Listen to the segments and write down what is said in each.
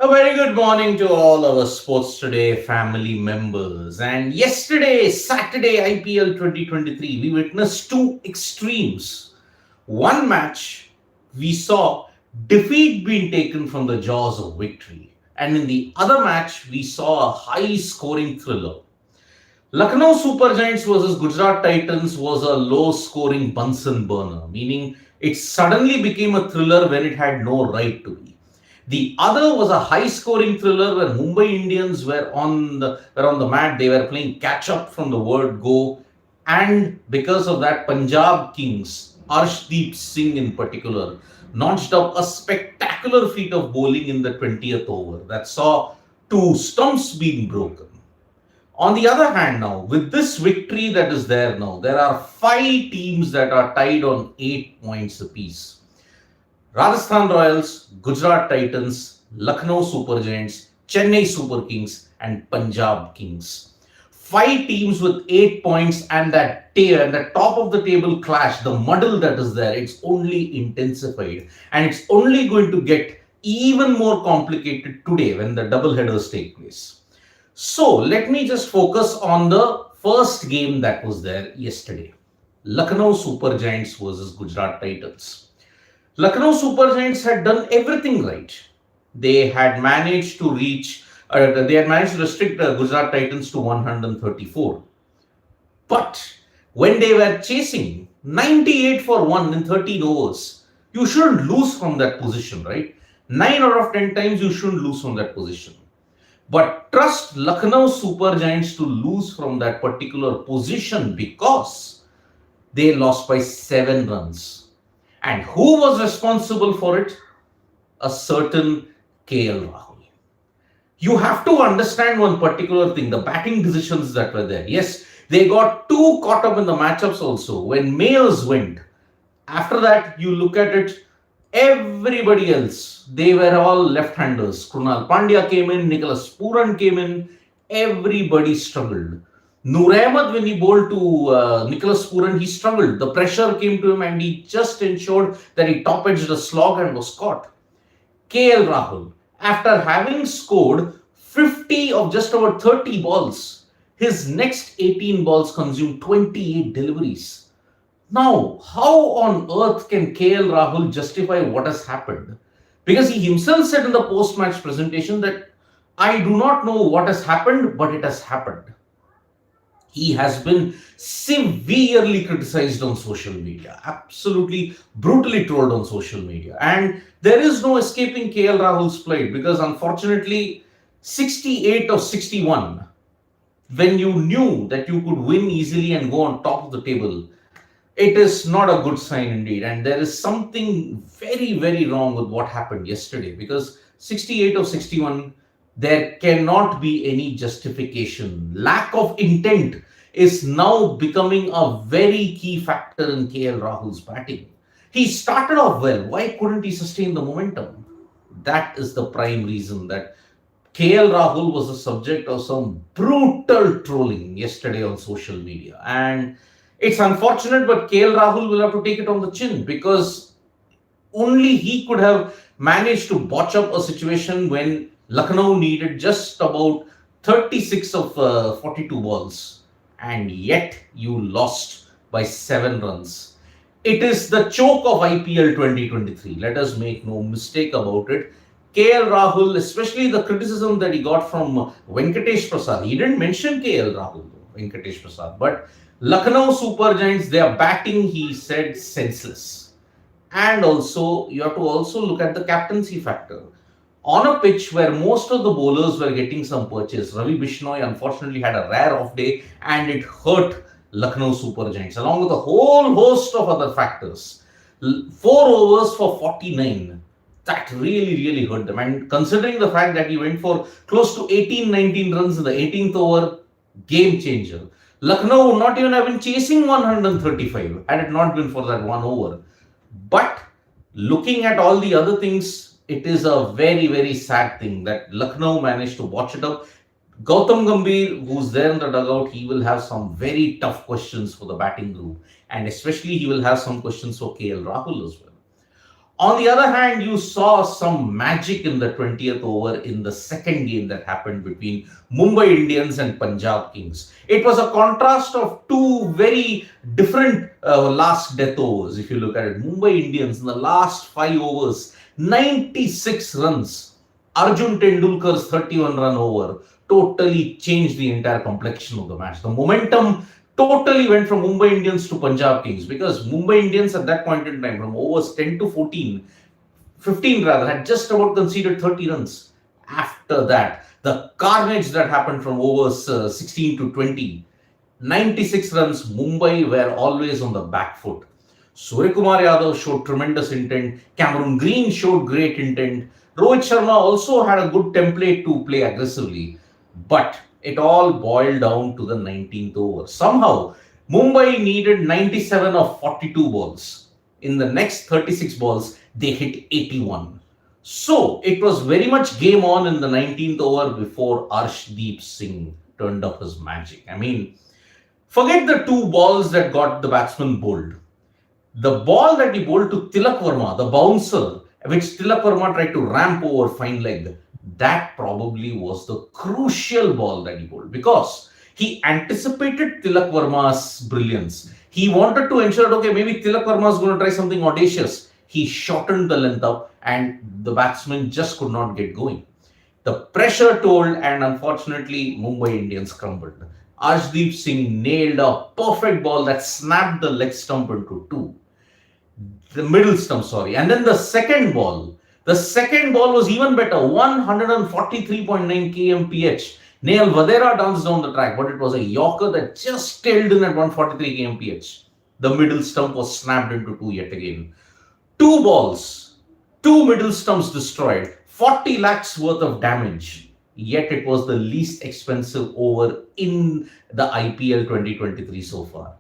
very good morning to all our Sports Today family members. And yesterday, Saturday, IPL 2023, we witnessed two extremes. One match, we saw defeat being taken from the jaws of victory. And in the other match, we saw a high scoring thriller. Lucknow Super Giants versus Gujarat Titans was a low scoring Bunsen burner, meaning it suddenly became a thriller when it had no right to be. The other was a high-scoring thriller where Mumbai Indians were on the mat. They were playing catch-up from the word go, and because of that, Punjab Kings, Arshdeep Singh in particular, notched up a spectacular feat of bowling in the 20th over that saw two stumps being broken. On the other hand, now with this victory that is there now, there are five teams that are tied on 8 points apiece. Rajasthan Royals, Gujarat Titans, Lucknow Super Giants, Chennai Super Kings, and Punjab Kings. Five teams with 8 points, and the top of the table clash, the muddle that is there, it's only intensified, and it's only going to get even more complicated today when the double headers take place. So let me just focus on the first game that was there yesterday. Lucknow Super Giants versus Gujarat Titans. Lucknow Super Giants had done everything right. They had managed to restrict the Gujarat Titans to 134. But when they were chasing 98 for 1 in 13 overs, you shouldn't lose from that position, right? 9 out of 10 times you shouldn't lose from that position. But trust Lucknow Super Giants to lose from that particular position because they lost by 7 runs. And who was responsible for it? A certain KL Rahul. You have to understand one particular thing, the batting decisions that were there. Yes, they got too caught up in the matchups also. When Mayers went, after that, you look at it, everybody else, they were all left-handers. Krunal Pandya came in, Nicholas Pooran came in, everybody struggled. Noor Ahmed, when he bowled to Nicholas Pooran, he struggled. The pressure came to him and he just ensured that he top-edged the slog and was caught. KL Rahul, after having scored 50 of just about 30 balls, his next 18 balls consumed 28 deliveries. Now, how on earth can KL Rahul justify what has happened? Because he himself said in the post-match presentation that I do not know what has happened, but it has happened. He has been severely criticized on social media, absolutely brutally trolled on social media. And there is no escaping KL Rahul's plight because unfortunately, 68 of 61, when you knew that you could win easily and go on top of the table, it is not a good sign indeed. And there is something very, very wrong with what happened yesterday because 68 of 61, there cannot be any justification. Lack of intent is now becoming a very key factor in KL Rahul's batting. He started off well. Why couldn't he sustain the momentum? That is the prime reason that KL Rahul was the subject of some brutal trolling yesterday on social media. And it's unfortunate, but KL Rahul will have to take it on the chin because only he could have managed to botch up a situation when Lucknow needed just about 36 of 42 balls, and yet you lost by 7 runs. It is the choke of IPL 2023. Let us make no mistake about it. KL Rahul, especially the criticism that he got from Venkatesh Prasad, he didn't mention KL Rahul, Venkatesh Prasad, but Lucknow Super Giants, their batting, he said, senseless. And also, you have to also look at the captaincy factor. On a pitch where most of the bowlers were getting some purchase, Ravi Bishnoi unfortunately had a rare off day and it hurt Lucknow Super Giants along with a whole host of other factors. 4 overs for 49, that really hurt them. And considering the fact that he went for close to 18-19 runs in the 18th over, game changer. Lucknow would not even have been chasing 135 had it not been for that 1 over. But looking at all the other things, it is a very sad thing that Lucknow managed to watch it up. Gautam Gambhir, who's there in the dugout, he will have some very tough questions for the batting group. And especially he will have some questions for KL Rahul as well. On the other hand, you saw some magic in the 20th over in the second game that happened between Mumbai Indians and Punjab Kings. It was a contrast of two very different last death overs. If you look at it, Mumbai Indians in the last 5 overs, 96 runs. Arjun Tendulkar's 31 run over totally changed the entire complexion of the match. The momentum totally went from Mumbai Indians to Punjab Kings because Mumbai Indians at that point in time, from overs 10 to 14, 15 rather, had just about conceded 30 runs. After that, the carnage that happened from overs 16 to 20, 96 runs, Mumbai were always on the back foot. Suryakumar Yadav showed tremendous intent. Cameron Green showed great intent. Rohit Sharma also had a good template to play aggressively. But it all boiled down to the 19th over. Somehow, Mumbai needed 97 of 42 balls. In the next 36 balls, they hit 81. So, it was very much game on in the 19th over before Arshdeep Singh turned up his magic. I mean, forget the two balls that got the batsman bowled. The ball that he bowled to Tilak Verma, the bouncer, which Tilak Verma tried to ramp over fine leg, that probably was the crucial ball that he bowled because he anticipated Tilak Verma's brilliance. He wanted to ensure, okay, maybe Tilak Verma is going to try something audacious. He shortened the length up and the batsman just could not get going. The pressure told and unfortunately Mumbai Indians crumbled. Arshdeep Singh nailed a perfect ball that snapped the leg stump into two. The middle stump, sorry. And then the second ball was even better, 143.9 kmph. Neil Vadera danced down the track, but it was a Yorker that just tailed in at 143 kmph. The middle stump was snapped into two yet again. Two balls, two middle stumps destroyed, 40 lakhs worth of damage. Yet it was the least expensive over in the IPL 2023 so far.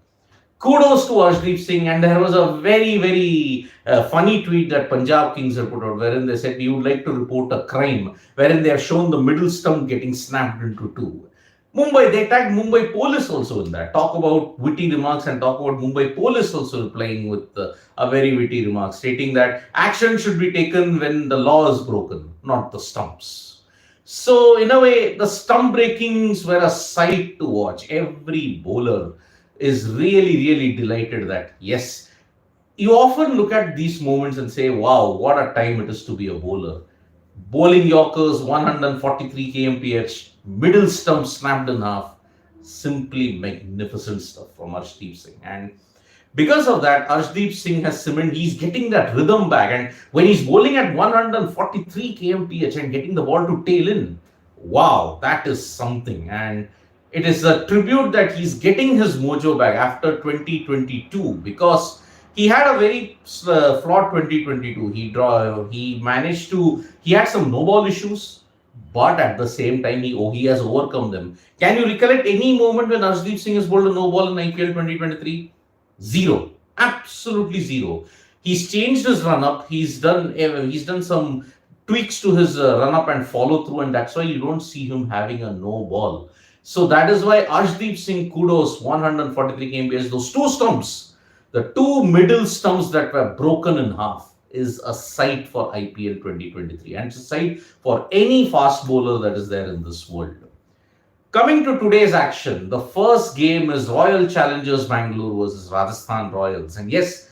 Kudos to Arshdeep Singh, and there was a very funny tweet that Punjab Kings have put out wherein they said you would like to report a crime wherein they have shown the middle stump getting snapped into two. They tagged Mumbai Police also in that. Talk about witty remarks and talk about Mumbai Police also replying with a very witty remark stating that action should be taken when the law is broken, not the stumps. So in a way, the stump breakings were a sight to watch. Every bowler is really delighted that, yes, you often look at these moments and say, wow, what a time it is to be a bowler. Bowling Yorkers, 143 kmph, middle stump snapped in half. Simply magnificent stuff from Arshdeep Singh. And because of that, Arshdeep Singh has cemented, he's getting that rhythm back. And when he's bowling at 143 kmph and getting the ball to tail in, wow, that is something. And it is a tribute that he's getting his mojo back after 2022 because he had a very flawed 2022. He had some no ball issues, but at the same time, he has overcome them. Can you recollect any moment when Arshdeep Singh has bowled a no ball in IPL 2023? Zero. Absolutely zero. He's changed his run up. He's done some tweaks to his run up and follow through, and that's why you don't see him having a no ball. So that is why Arshdeep Singh, kudos, 143 kmph, those two stumps, the two middle stumps that were broken in half is a sight for IPL 2023 and it's a sight for any fast bowler that is there in this world. Coming to today's action, the first game is Royal Challengers Bangalore versus Rajasthan Royals. And yes,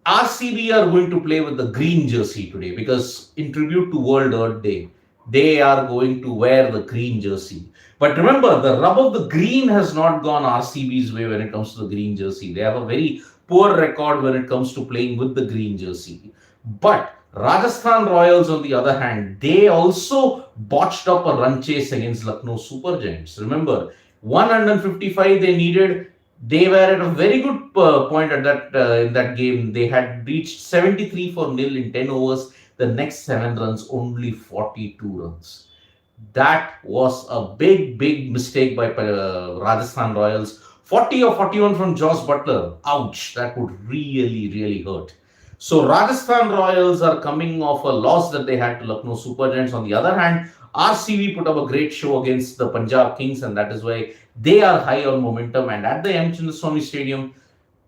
RCB are going to play with the green jersey today because in tribute to World Earth Day, they are going to wear the green jersey. But remember, the rub of the green has not gone RCB's way when it comes to the green jersey. They have a very poor record when it comes to playing with the green jersey. But Rajasthan Royals, on the other hand, they also botched up a run chase against Lucknow Super Giants. Remember, 155 they needed. They were at a very good point at that in that game. They had reached 73 for nil in 10 overs. The next 7 runs, only 42 runs. That was a big mistake by Rajasthan Royals. 40 or 41 from Josh Butler. Ouch, that would really hurt. So Rajasthan Royals are coming off a loss that they had to Lucknow Super Giants. On the other hand, RCB put up a great show against the Punjab Kings, and that is why they are high on momentum. And at the M. Chinnaswamy Stadium,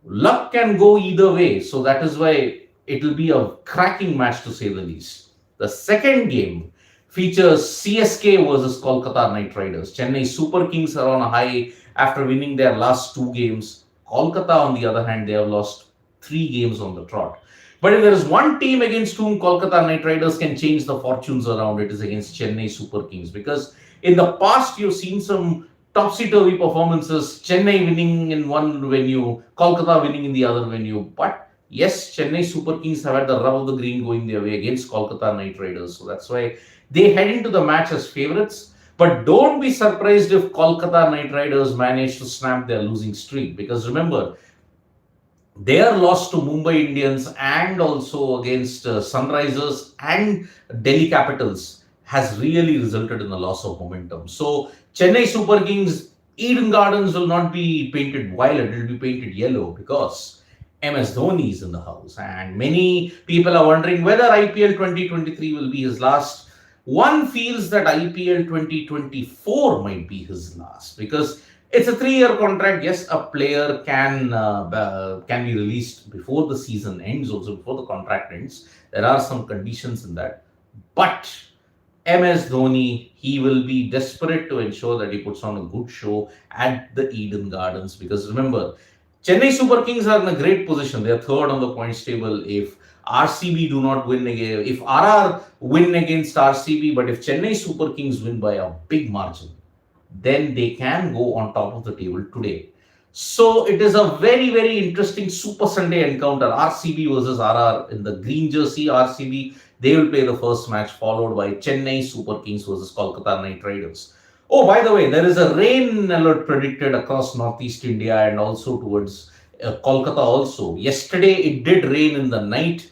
luck can go either way. So that is why it will be a cracking match to say the least. The second game features CSK versus Kolkata Knight Riders. Chennai Super Kings are on a high after winning their last two games. Kolkata, on the other hand, they have lost three games on the trot. But if there is one team against whom Kolkata Knight Riders can change the fortunes around, it is against Chennai Super Kings. Because in the past, you've seen some topsy-turvy performances. Chennai winning in one venue, Kolkata winning in the other venue. But yes, Chennai Super Kings have had the rub of the green going their way against Kolkata Knight Riders. So that's why they head into the match as favourites. But don't be surprised if Kolkata Knight Riders manage to snap their losing streak. Because remember, their loss to Mumbai Indians and also against Sunrisers and Delhi Capitals has really resulted in a loss of momentum. So Chennai Super Kings, Eden Gardens will not be painted violet, it will be painted yellow because MS Dhoni is in the house. And many people are wondering whether IPL 2023 will be his last. One feels that IPL 2024 might be his last because it's a 3-year contract. Yes, a player can be released before the season ends, also before the contract ends. There are some conditions in that. But MS Dhoni, he will be desperate to ensure that he puts on a good show at the Eden Gardens because remember, Chennai Super Kings are in a great position. They are third on the points table. If RCB do not win again, if RR win against RCB, but if Chennai Super Kings win by a big margin, then they can go on top of the table today. So it is a very, very interesting Super Sunday encounter. RCB versus RR in the green jersey. RCB, they will play the first match, followed by Chennai Super Kings versus Kolkata Knight Riders. Oh, by the way, there is a rain alert predicted across Northeast India and also towards Kolkata also. Yesterday, it did rain in the night.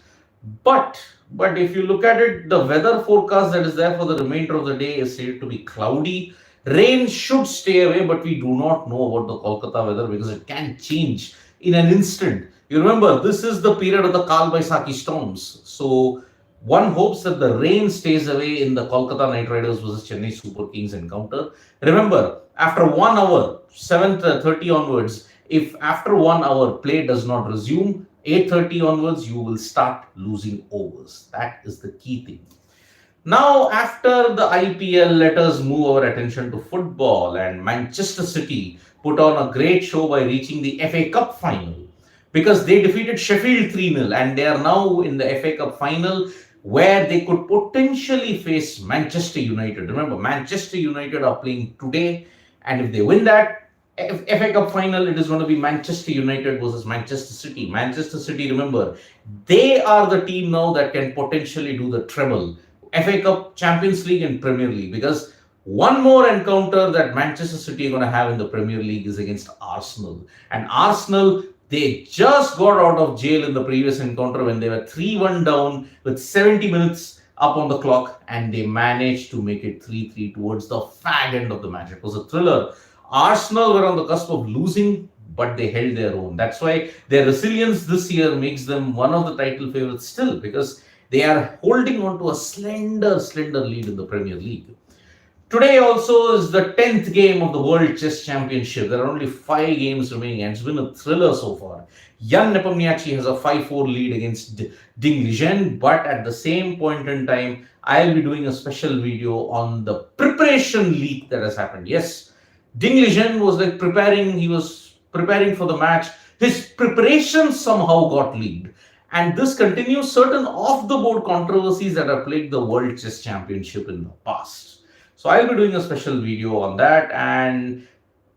But if you look at it, the weather forecast that is there for the remainder of the day is said to be cloudy. Rain should stay away, but we do not know about the Kolkata weather because it can change in an instant. You remember, this is the period of the Kal Baisakhi storms. So one hopes that the rain stays away in the Kolkata Knight Riders versus Chennai Super Kings encounter. Remember, after 1 hour, 7:30 onwards, if after 1 hour play does not resume, 8:30 onwards, you will start losing overs. That is the key thing. Now, after the IPL, let us move our attention to football. And Manchester City put on a great show by reaching the FA Cup final because they defeated Sheffield 3-0 and they are now in the FA Cup final where they could potentially face Manchester United. Remember, Manchester United are playing today, and if they win that FA Cup final, it is going to be Manchester United versus Manchester City. Manchester City, remember, they are the team now that can potentially do the treble. FA Cup, Champions League and Premier League, because one more encounter that Manchester City are going to have in the Premier League is against Arsenal. And Arsenal, they just got out of jail in the previous encounter when they were 3-1 down with 70 minutes up on the clock, and they managed to make it 3-3 towards the fag end of the match. It was a thriller. Arsenal were on the cusp of losing, but they held their own. That's why their resilience this year makes them one of the title favorites still, because they are holding on to a slender lead in the Premier League. Today also is the 10th game of the World Chess Championship. There are only 5 games remaining and it's been a thriller so far. Jan Nepomniachtchi has a 5-4 lead against Ding Liren, but at the same point in time, I'll be doing a special video on the preparation leak that has happened. Yes, Ding Liren was he was preparing for the match. His preparation somehow got leaked. And this continues certain off-the-board controversies that have plagued the World Chess Championship in the past. So I'll be doing a special video on that, and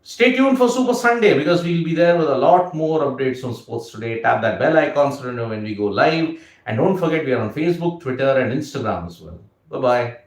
stay tuned for Super Sunday because we'll be there with a lot more updates on sports today. Tap that bell icon so you know when we go live. And don't forget, we are on Facebook, Twitter and Instagram as well. Bye-bye.